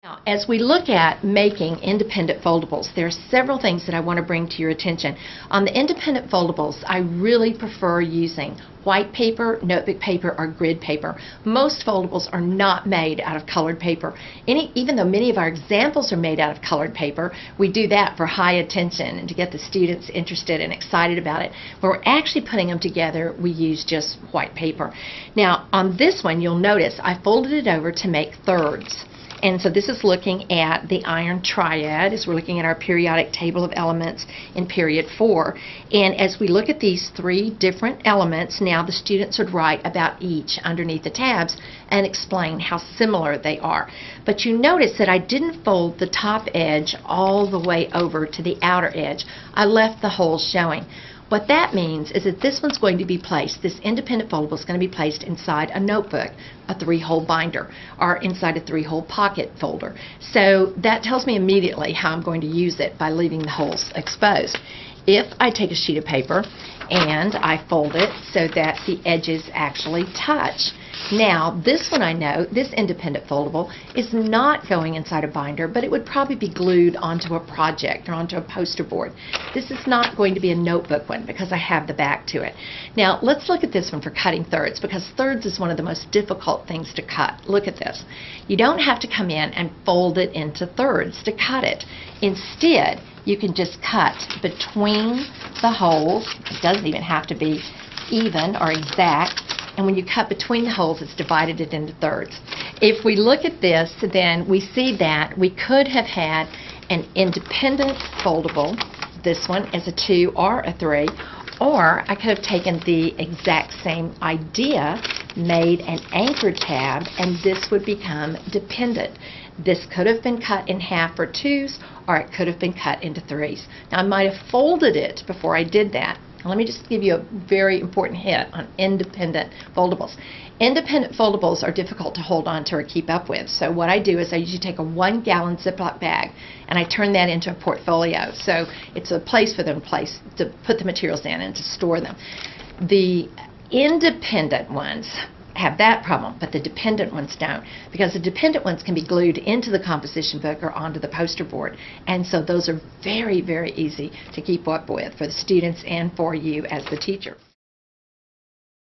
Now, as we look at making independent foldables, there are several things that I want to bring to your attention. On the independent foldables, I really prefer using white paper, notebook paper, or grid paper. Most foldables are not made out of colored paper. Even though many of our examples are made out of colored paper, we do that for high attention and to get the students interested and excited about it. When we're actually putting them together, we use just white paper. Now, on this one, you'll notice I folded it over to make thirds. And so this is looking at the iron triad as we're looking at our periodic table of elements in period 4. And as we look at these 3 different elements, now the students would write about each underneath the tabs and explain how similar they are. But you notice that I didn't fold the top edge all the way over to the outer edge. I left the holes showing. What that means is that this one's going to be placed, this independent foldable is going to be placed inside a notebook, a 3-hole binder, or inside a 3-hole pocket folder. So that tells me immediately how I'm going to use it by leaving the holes exposed. If I take a sheet of paper and I fold it so that the edges actually touch. Now, this one I know, this independent foldable, is not going inside a binder, but it would probably be glued onto a project or onto a poster board. This is not going to be a notebook one because I have the back to it. Now, let's look at this one for cutting thirds, because thirds is one of the most difficult things to cut. Look at this. You don't have to come in and fold it into thirds to cut it. Instead, you can just cut between the holes. It doesn't even have to be even or exact. And when you cut between the holes, it's divided it into thirds. If we look at this, then we see that we could have had an independent foldable. This one is a 2 or a 3. Or I could have taken the exact same idea, made an anchor tab, and this would become dependent. This could have been cut in half for 2s, or it could have been cut into 3s. Now, I might have folded it before I did that. Let me just give you a very important hint on independent foldables. Independent foldables are difficult to hold on to or keep up with. So what I do is I usually take a 1-gallon Ziploc bag and I turn that into a portfolio. So it's a place for them to put the materials in and to store them. The independent ones have that problem, but the dependent ones don't, because the dependent ones can be glued into the composition book or onto the poster board, and so those are very, very easy to keep up with for the students and for you as the teacher.